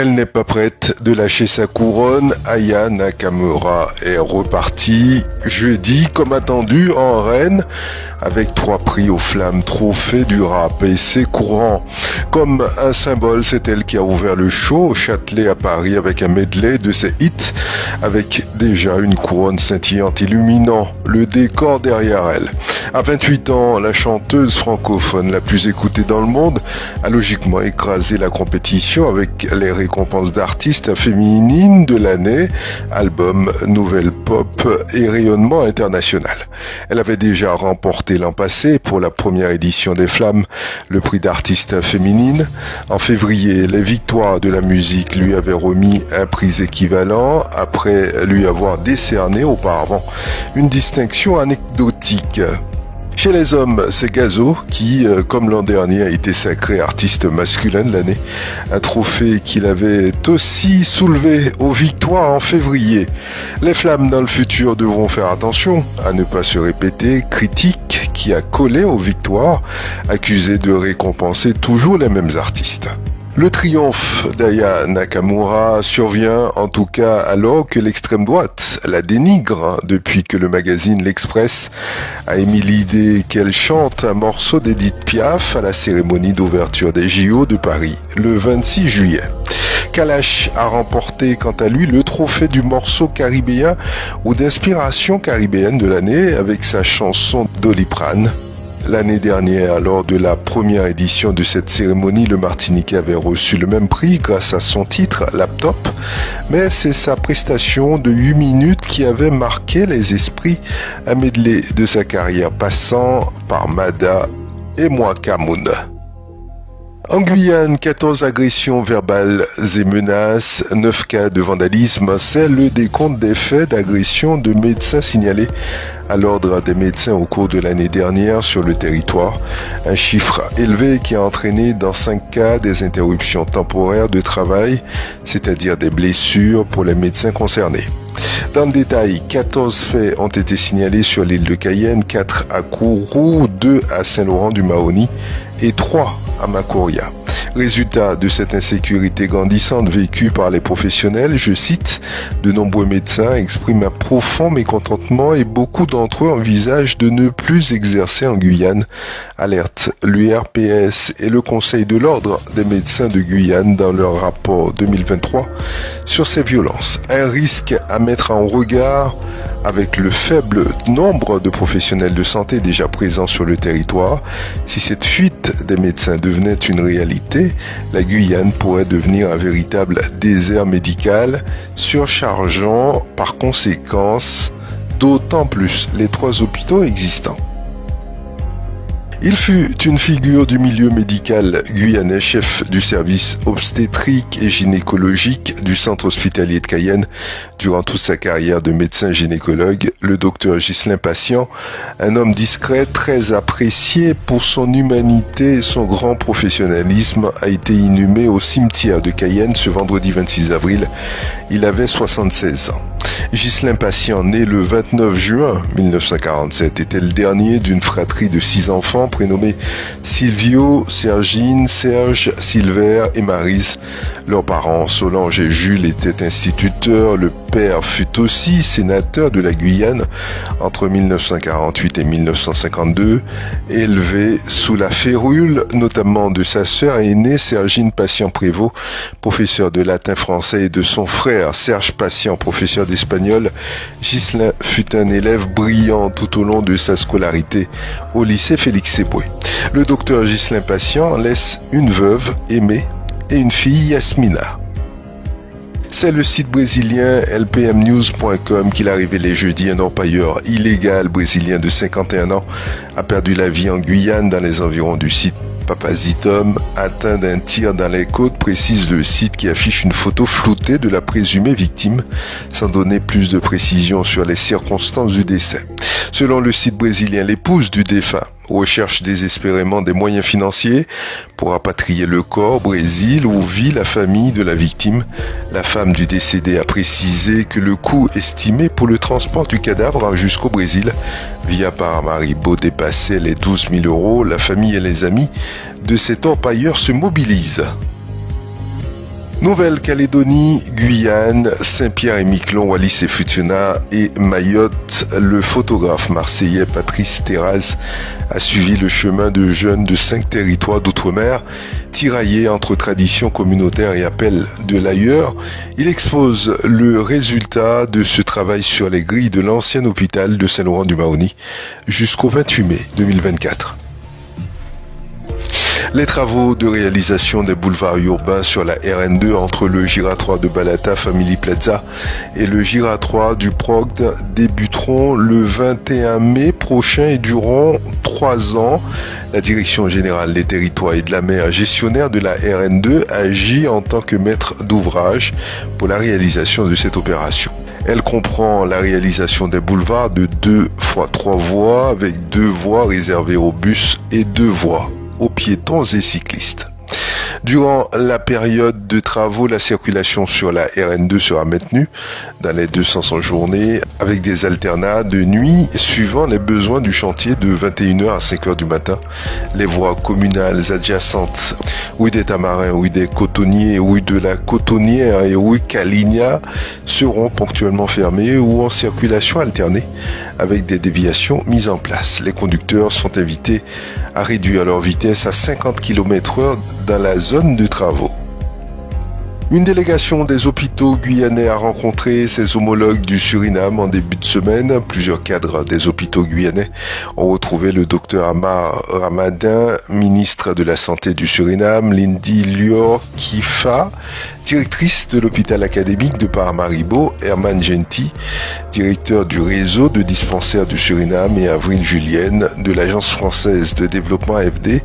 Elle n'est pas prête de lâcher sa couronne. Aya Nakamura est repartie jeudi comme attendu en Rennes avec 3 prix aux Flammes Trophée du rap et c'est courant. Comme un symbole, c'est elle qui a ouvert le show au Châtelet à Paris avec un medley de ses hits avec déjà une couronne scintillante illuminant le décor derrière elle. À 28 ans, la chanteuse francophone la plus écoutée dans le monde a logiquement écrasé la compétition avec les récompenses d'artistes féminines de l'année, album, nouvelle pop et rayonnement international. Elle avait déjà remporté l'an passé pour la première édition des Flammes le prix d'artiste féminine. En février, les Victoires de la musique lui avaient remis un prix équivalent après lui avoir décerné auparavant une distinction anecdotique. Chez les hommes, c'est Gazo qui, comme l'an dernier, a été sacré artiste masculin de l'année. Un trophée qu'il avait aussi soulevé aux Victoires en février. Les Flammes dans le futur devront faire attention à ne pas se répéter. Critique qui a collé aux Victoires, accusé de récompenser toujours les mêmes artistes. Le triomphe d'Aya Nakamura survient en tout cas alors que l'extrême droite la dénigre depuis que le magazine L'Express a émis l'idée qu'elle chante un morceau d'Edith Piaf à la cérémonie d'ouverture des JO de Paris le 26 juillet. Kalash a remporté quant à lui le trophée du morceau caribéen ou d'inspiration caribéenne de l'année avec sa chanson Doliprane. L'année dernière, lors de la première édition de cette cérémonie, le Martiniquais avait reçu le même prix grâce à son titre « Laptop », mais c'est sa prestation de 8 minutes qui avait marqué les esprits, un medley de sa carrière passant par Mada et Mwakamoun. En Guyane, 14 agressions verbales et menaces, 9 cas de vandalisme, c'est le décompte des faits d'agression de médecins signalés à l'ordre des médecins au cours de l'année dernière sur le territoire. Un chiffre élevé qui a entraîné dans 5 cas des interruptions temporaires de travail, c'est-à-dire des blessures pour les médecins concernés. Dans le détail, 14 faits ont été signalés sur l'île de Cayenne, 4 à Kourou, 2 à Saint-Laurent-du-Mahoni et 3 à Macoria. Résultat de cette insécurité grandissante vécue par les professionnels, je cite, de nombreux médecins expriment un profond mécontentement et beaucoup d'entre eux envisagent de ne plus exercer en Guyane, alerte l'URPS et le Conseil de l'Ordre des médecins de Guyane dans leur rapport 2023 sur ces violences. Un risque à mettre en regard avec le faible nombre de professionnels de santé déjà présents sur le territoire. Si cette fuite des médecins devenait une réalité, la Guyane pourrait devenir un véritable désert médical, surchargeant par conséquence d'autant plus les 3 hôpitaux existants. Il fut une figure du milieu médical guyanais, chef du service obstétrique et gynécologique du centre hospitalier de Cayenne durant toute sa carrière de médecin gynécologue, le docteur Ghislain Patient, un homme discret, très apprécié pour son humanité et son grand professionnalisme, a été inhumé au cimetière de Cayenne ce vendredi 26 avril. Il avait 76 ans. Ghislain Patient, né le 29 juin 1947, était le dernier d'une fratrie de 6 enfants prénommés Silvio, Sergine, Serge, Silver et Maryse. Leurs parents, Solange et Jules, étaient instituteurs. Le père fut aussi sénateur de la Guyane entre 1948 et 1952, élevé sous la férule notamment de sa sœur aînée Sergine Patient-Prévost, professeur de latin français, et de son frère Serge Patient, professeur d'espagnol. Ghislain fut un élève brillant tout au long de sa scolarité au lycée Félix Éboué. Le docteur Ghislain Patient laisse une veuve, Aimée, et une fille, Yasmina. C'est le site brésilien lpmnews.com qu'il a révélé jeudi. Un orpailleur illégal brésilien de 51 ans a perdu la vie en Guyane dans les environs du site Papazitum, atteint d'un tir dans les côtes, précise le site qui affiche une photo floutée de la présumée victime, sans donner plus de précisions sur les circonstances du décès. Selon le site brésilien, l'épouse du défunt recherche désespérément des moyens financiers pour rapatrier le corps au Brésil où vit la famille de la victime. La femme du décédé a précisé que le coût estimé pour le transport du cadavre jusqu'au Brésil via Paramaribo dépassait les 12 000 euros. La famille et les amis de cet orpailleur se mobilisent. Nouvelle-Calédonie, Guyane, Saint-Pierre-et-Miquelon, Wallis et Futuna et Mayotte, le photographe marseillais Patrice Terraz a suivi le chemin de jeunes de 5 territoires d'outre-mer, tiraillés entre traditions communautaires et appels de l'ailleurs. Il expose le résultat de ce travail sur les grilles de l'ancien hôpital de Saint-Laurent-du-Maroni jusqu'au 28 mai 2024. Les travaux de réalisation des boulevards urbains sur la RN2 entre le giratoire de Balata Family Plaza et le giratoire du Progd débuteront le 21 mai prochain et dureront 3 ans. La Direction générale des territoires et de la mer, gestionnaire de la RN2, agit en tant que maître d'ouvrage pour la réalisation de cette opération. Elle comprend la réalisation des boulevards de 2 x 3 voies avec 2 voies réservées aux bus et 2 voies aux piétons et cyclistes. Durant la période de travaux, la circulation sur la RN2 sera maintenue dans les 2 sens en journée avec des alternats de nuit suivant les besoins du chantier de 21h à 5h du matin. Les voies communales adjacentes, rue des Tamarins, rue des Cotonniers, rue de la Cotonnière et rue Caligna seront ponctuellement fermées ou en circulation alternée avec des déviations mises en place. Les conducteurs sont invités à réduire leur vitesse à 50 km/h dans la zone de travaux. Une délégation des hôpitaux guyanais a rencontré ses homologues du Suriname en début de semaine. Plusieurs cadres des hôpitaux guyanais ont retrouvé le docteur Amar Ramadan, ministre de la Santé du Suriname, Lindy Lior Kifa, directrice de l'hôpital académique de Paramaribo, Herman Genti, directeur du réseau de dispensaires du Suriname, et Avril Julienne de l'Agence française de développement AFD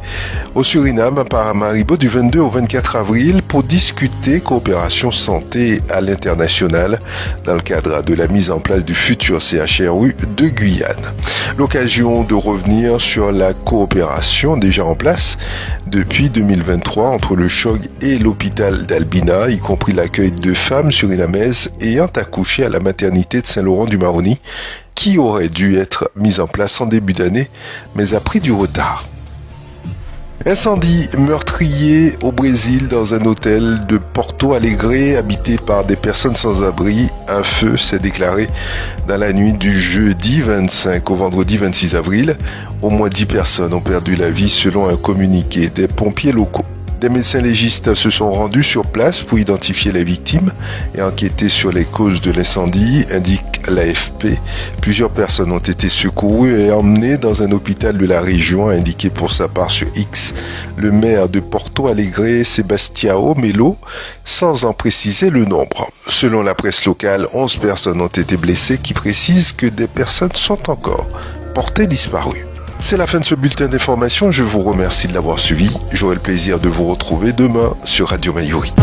au Suriname à Paramaribo du 22 au 24 avril pour discuter coopération santé à l'international dans le cadre de la mise en place du futur CHRU de Guyane. L'occasion de revenir sur la coopération déjà en place depuis 2023 entre le CHOG et l'hôpital d'Albina, y compris l'accueil de femmes surinamaises ayant accouché à la maternité de Saint-Laurent-du-Maroni, qui aurait dû être mise en place en début d'année, mais a pris du retard. Incendie meurtrier au Brésil dans un hôtel de Porto Alegre habité par des personnes sans abri. Un feu s'est déclaré dans la nuit du jeudi 25 au vendredi 26 avril. Au moins 10 personnes ont perdu la vie selon un communiqué des pompiers locaux. Des médecins légistes se sont rendus sur place pour identifier les victimes et enquêter sur les causes de l'incendie, indique l'AFP. Plusieurs personnes ont été secourues et emmenées dans un hôpital de la région, a indiqué pour sa part sur X le maire de Porto Alegre, Sebastião Melo, sans en préciser le nombre. Selon la presse locale, 11 personnes ont été blessées, qui précisent que des personnes sont encore portées disparues. C'est la fin de ce bulletin d'information. Je vous remercie de l'avoir suivi. J'aurai le plaisir de vous retrouver demain sur Radio Mayuri.